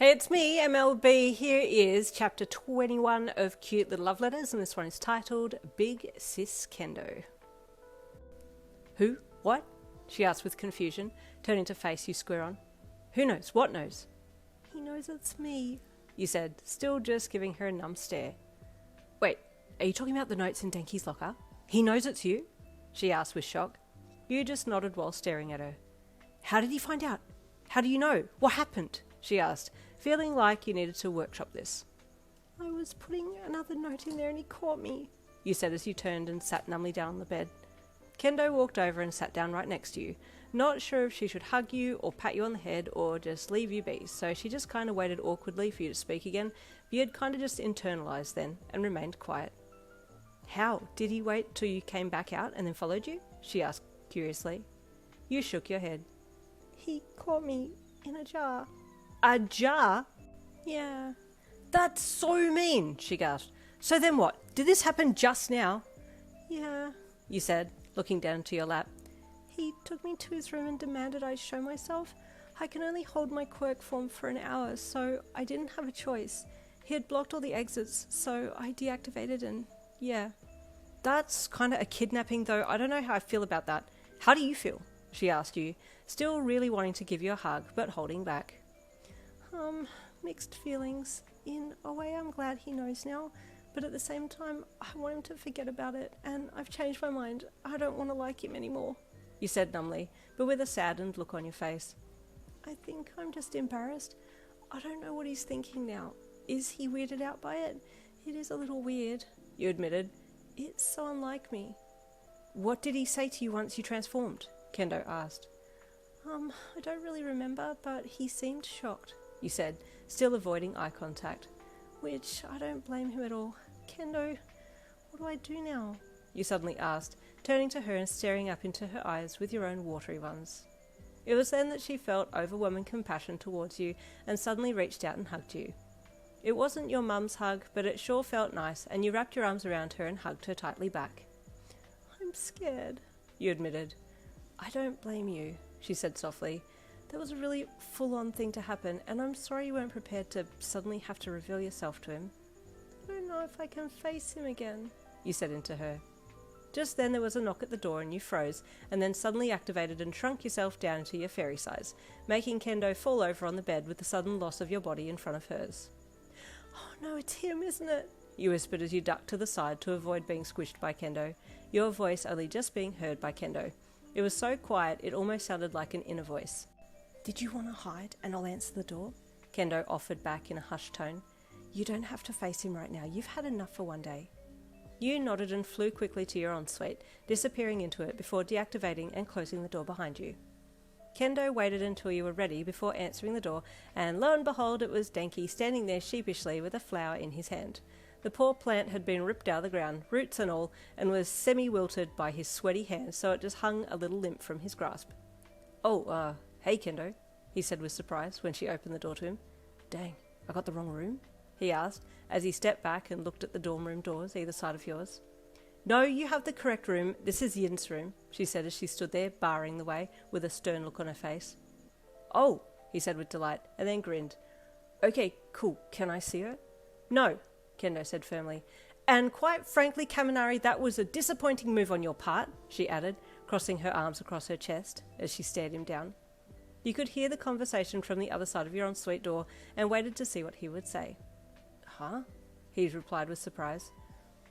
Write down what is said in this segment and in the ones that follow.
Hey, it's me, MLB. Here is chapter 21 of Cute Little Love Letters, and this one is titled Big Sis Kendo. Who? What? She asked with confusion, turning to face you square on. Who knows? What knows? He knows it's me, you said, still just giving her a numb stare. Wait, are you talking about the notes in Denki's locker? He knows it's you? She asked with shock. You just nodded while staring at her. How did he find out? How do you know? What happened? She asked, feeling like you needed to workshop this. I was putting another note in there and he caught me, you said as you turned and sat numbly down on the bed. Kendo walked over and sat down right next to you, not sure if she should hug you or pat you on the head or just leave you be, so she just kind of waited awkwardly for you to speak again, but you had kind of just internalized then and remained quiet. How? Did he wait till you came back out and then followed you? She asked curiously. You shook your head. He caught me in a jar. A jar? Yeah. That's so mean, she gasped. So then what? Did this happen just now? Yeah, you said, looking down to your lap. He took me to his room and demanded I show myself. I can only hold my quirk form for an hour, so I didn't have a choice. He had blocked all the exits, so I deactivated and yeah. That's kind of a kidnapping though. I don't know how I feel about that. How do you feel? She asked you, still really wanting to give you a hug, but holding back. Mixed feelings. In a way, I'm glad he knows now, but at the same time, I want him to forget about it, and I've changed my mind. I don't want to like him anymore, you said numbly, but with a saddened look on your face. I think I'm just embarrassed. I don't know what he's thinking now. Is he weirded out by it? It is a little weird, you admitted. It's so unlike me. What did he say to you once you transformed? Kendo asked. I don't really remember, but he seemed shocked, you said, still avoiding eye contact. Which I don't blame him at all. Kendo, what do I do now? You suddenly asked, turning to her and staring up into her eyes with your own watery ones. It was then that she felt overwhelming compassion towards you and suddenly reached out and hugged you. It wasn't your mum's hug, but it sure felt nice, and you wrapped your arms around her and hugged her tightly back. I'm scared, you admitted. I don't blame you, she said softly. That was a really full-on thing to happen, and I'm sorry you weren't prepared to suddenly have to reveal yourself to him. I don't know if I can face him again, you said into her. Just then there was a knock at the door and you froze, and then suddenly activated and shrunk yourself down into your fairy size, making Kendo fall over on the bed with the sudden loss of your body in front of hers. Oh no, it's him, isn't it? You whispered as you ducked to the side to avoid being squished by Kendo, your voice only just being heard by Kendo. It was so quiet it almost sounded like an inner voice. Did you want to hide and I'll answer the door? Kendo offered back in a hushed tone. You don't have to face him right now. You've had enough for one day. You nodded and flew quickly to your ensuite, disappearing into it before deactivating and closing the door behind you. Kendo waited until you were ready before answering the door, and lo and behold it was Denki standing there sheepishly with a flower in his hand. The poor plant had been ripped out of the ground, roots and all, and was semi-wilted by his sweaty hands, so it just hung a little limp from his grasp. Oh, hey Kendo, he said with surprise when she opened the door to him. Dang, I got the wrong room? He asked, as he stepped back and looked at the dorm room doors either side of yours. No, you have the correct room. This is Yin's room, she said as she stood there, barring the way, with a stern look on her face. Oh, he said with delight, and then grinned. Okay, cool. Can I see her? No, Kendo said firmly. And quite frankly, Kaminari, that was a disappointing move on your part, she added, crossing her arms across her chest as she stared him down. You could hear the conversation from the other side of your ensuite door and waited to see what he would say. Huh? He replied with surprise.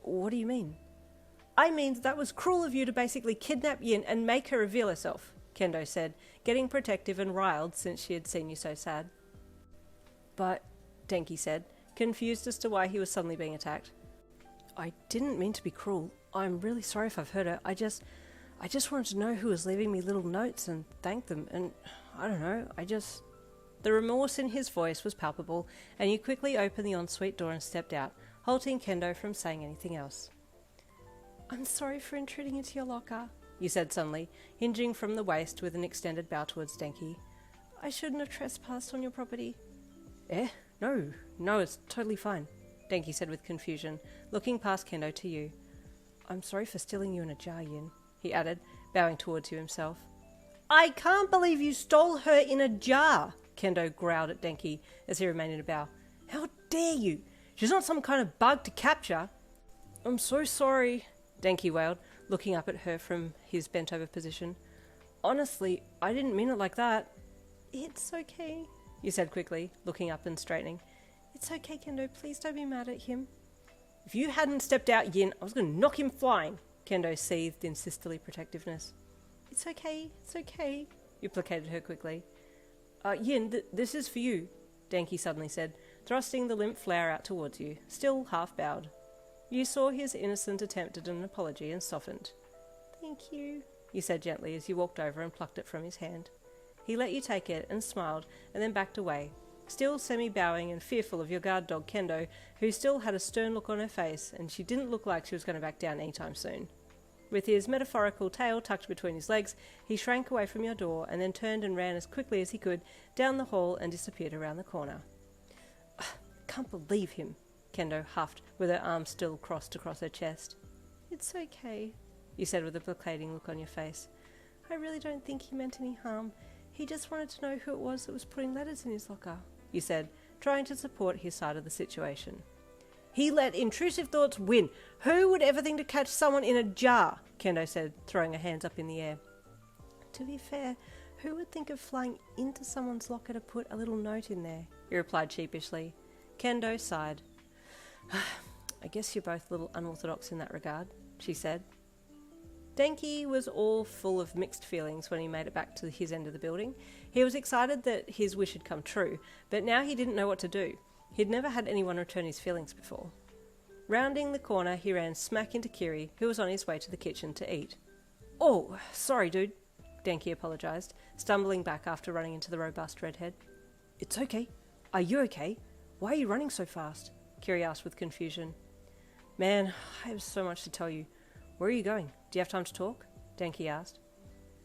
What do you mean? I mean that was cruel of you to basically kidnap Yin and make her reveal herself, Kendo said, getting protective and riled since she had seen you so sad. But, Denki said, confused as to why he was suddenly being attacked. I didn't mean to be cruel. I'm really sorry if I've hurt her. I just wanted to know who was leaving me little notes and thank them, and I don't know, The remorse in his voice was palpable, and you quickly opened the ensuite door and stepped out, halting Kendo from saying anything else. I'm sorry for intruding into your locker, you said suddenly, hinging from the waist with an extended bow towards Denki. I shouldn't have trespassed on your property. No, it's totally fine, Denki said with confusion, looking past Kendo to you. I'm sorry for stealing you in a jar, Yin, he added, bowing towards you himself. I can't believe you stole her in a jar, Kendo growled at Denki as he remained in a bow. How dare you? She's not some kind of bug to capture. I'm so sorry, Denki wailed, looking up at her from his bent-over position. Honestly, I didn't mean it like that. It's okay, you said quickly, looking up and straightening. It's okay, Kendo. Please don't be mad at him. If you hadn't stepped out, Yin, I was going to knock him flying, Kendo seethed in sisterly protectiveness. It's okay, you placated her quickly. Yin, this is for you, Denki suddenly said, thrusting the limp flower out towards you, still half bowed. You saw his innocent attempt at an apology and softened. Thank you, you said gently as you walked over and plucked it from his hand. He let you take it and smiled and then backed away, still semi-bowing and fearful of your guard dog Kendo, who still had a stern look on her face, and she didn't look like she was going to back down anytime soon. With his metaphorical tail tucked between his legs, he shrank away from your door and then turned and ran as quickly as he could down the hall and disappeared around the corner. Can't believe him, Kendo huffed, with her arms still crossed across her chest. It's okay, you said with a placating look on your face. I really don't think he meant any harm. He just wanted to know who it was that was putting letters in his locker, you said, trying to support his side of the situation. He let intrusive thoughts win. Who would ever think to catch someone in a jar? Kendo said, throwing her hands up in the air. To be fair, who would think of flying into someone's locker to put a little note in there? He replied sheepishly. Kendo sighed. I guess you're both a little unorthodox in that regard, she said. Denki was all full of mixed feelings when he made it back to his end of the building. He was excited that his wish had come true, but now he didn't know what to do. He'd never had anyone return his feelings before. Rounding the corner, he ran smack into Kiri, who was on his way to the kitchen to eat. Oh, sorry, dude, Denki apologised, stumbling back after running into the robust redhead. It's okay. Are you okay? Why are you running so fast? Kiri asked with confusion. Man, I have so much to tell you. Where are you going? Do you have time to talk? Denki asked.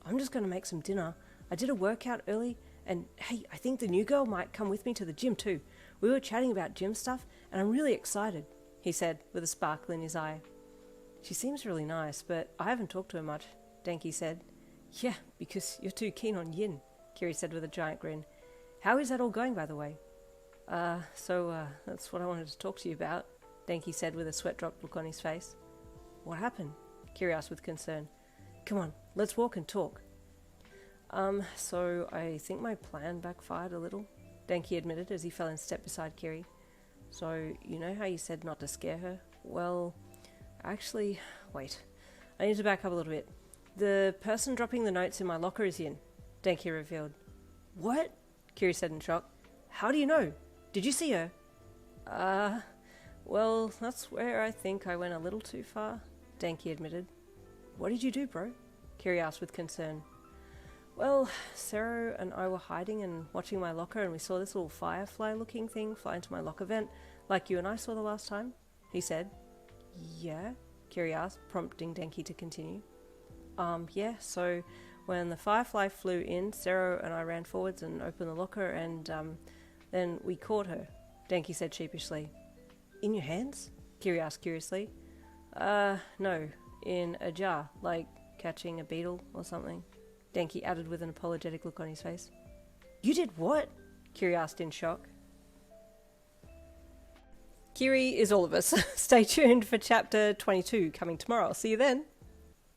I'm just going to make some dinner. I did a workout early, and hey, I think the new girl might come with me to the gym too. We were chatting about gym stuff, and I'm really excited, he said, with a sparkle in his eye. She seems really nice, but I haven't talked to her much, Denki said. Yeah, because you're too keen on Yin, Kiri said with a giant grin. How is that all going, by the way? That's what I wanted to talk to you about, Denki said with a sweat-dropped look on his face. What happened? Kiri asked with concern. Come on, let's walk and talk. So I think my plan backfired a little, Denki admitted as he fell in step beside Kiri. So, you know how you said not to scare her? Well, actually, wait. I need to back up a little bit. The person dropping the notes in my locker is Yin, Denki revealed. What? Kiri said in shock. How do you know? Did you see her? Well, that's where I think I went a little too far, Denki admitted. What did you do, bro? Kiri asked with concern. Well, Sero and I were hiding and watching my locker, and we saw this little firefly-looking thing fly into my locker vent, like you and I saw the last time, he said. Yeah? Kiri asked, prompting Denki to continue. Yeah, so when the firefly flew in, Sero and I ran forwards and opened the locker, and then we caught her, Denki said sheepishly. In your hands? Kiri asked curiously. No, in a jar, like catching a beetle or something, Denki added with an apologetic look on his face. You did what? Kiri asked in shock. Kiri is all of us. Stay tuned for chapter 22 coming tomorrow. I'll see you then.